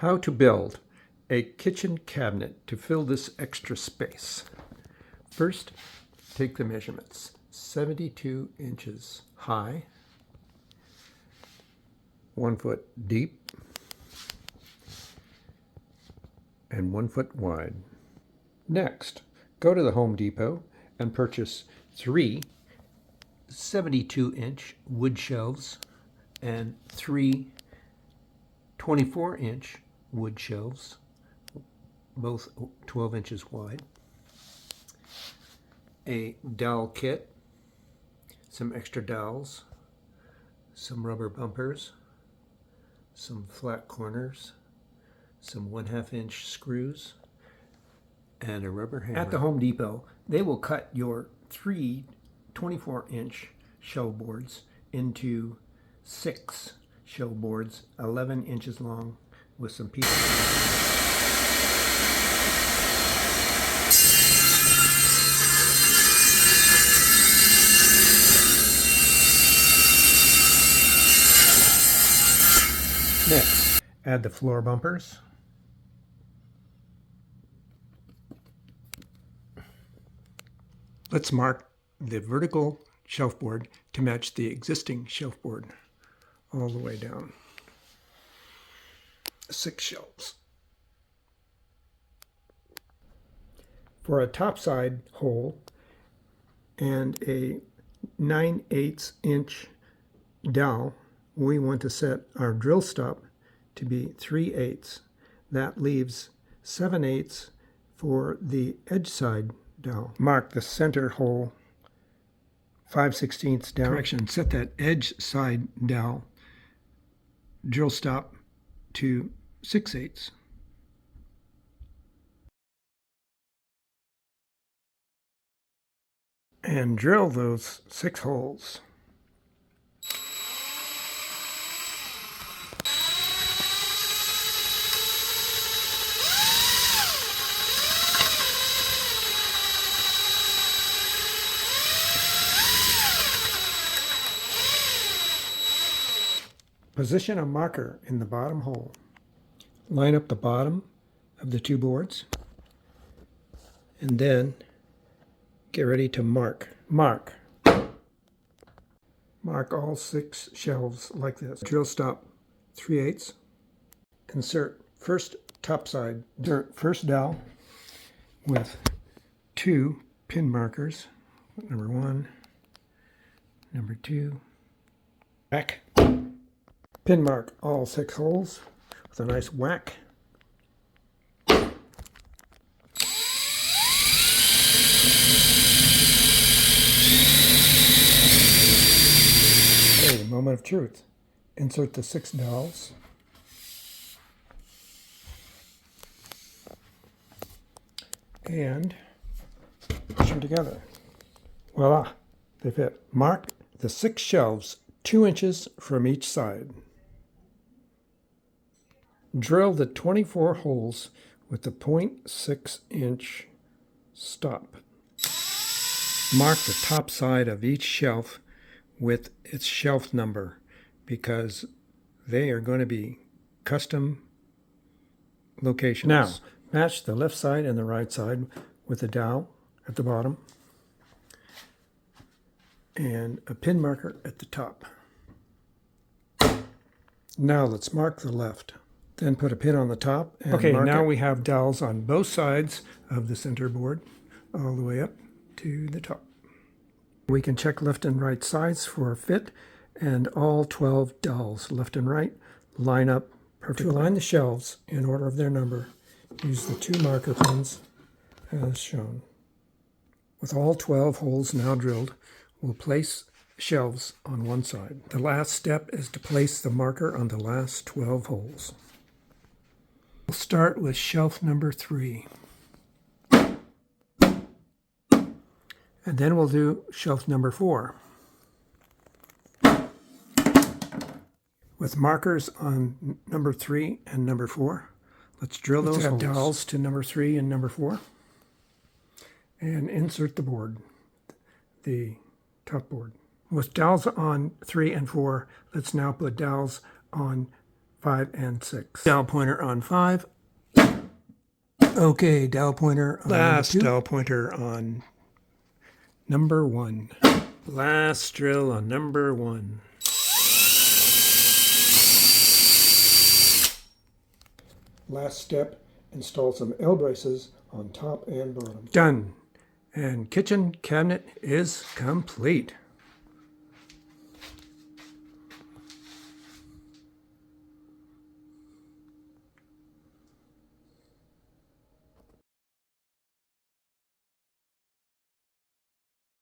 How to build a kitchen cabinet to fill this extra space. First, take the measurements. 72 inches high, 1 foot deep, and 1 foot wide. Next, go to the Home Depot and purchase 3 72-inch wood shelves and 3 24-inch wood shelves, both 12 inches wide, a dowel kit, some extra dowels, some rubber bumpers, some flat corners, some 1/2 inch screws, and a rubber hammer. At the Home Depot, they will cut your 3 24-inch shelf boards into 6 shelf boards 11 inches long with some pieces. Next, add the floor bumpers. Let's mark the vertical shelf board to match the existing shelf board all the way down. 6 shelves. For a topside hole and a 9/8 inch dowel, we want to set our drill stop to be 3/8. That leaves 7/8 for the edge side dowel. Mark the center hole 5/16 down. Correction, set that edge side dowel drill stop to 6/8. And drill those 6 holes. Position a marker in the bottom hole. Line up the bottom of the 2 boards, and then get ready to mark. Mark all 6 shelves like this. Drill stop 3/8. Insert first topside. Insert first dowel with 2 pin markers. Number 1, number 2. Back. Pin mark all 6 holes with a nice whack. Okay, moment of truth. Insert the 6 dowels. And push them together. Voila, they fit. Mark the 6 shelves 2 inches from each side. Drill the 24 holes with the 0.6 inch stop. Mark the top side of each shelf with its shelf number because they are going to be custom locations. Now, match the left side and the right side with a dowel at the bottom and a pin marker at the top. Now let's mark the left. Then put a pin on the top. And okay, now we have dowels on both sides of the center board, all the way up to the top. We can check left and right sides for a fit, and all 12 dowels, left and right, line up perfectly. To align the shelves in order of their number, use the 2 marker pins as shown. With all 12 holes now drilled, we'll place shelves on one side. The last step is to place the marker on the last 12 holes. We'll start with shelf number 3. And then we'll do shelf number 4. With markers on number 3 and number 4, let's drill those holes. Dowels to number 3 and number 4. And insert the board, the top board. With dowels on 3 and 4, let's now put dowels on 5 and 6. Dowel pointer on 5. Okay, dowel pointer on last dowel pointer on number 1. Last drill on number 1. Last step, install some L braces on top and bottom. Done. And kitchen cabinet is complete.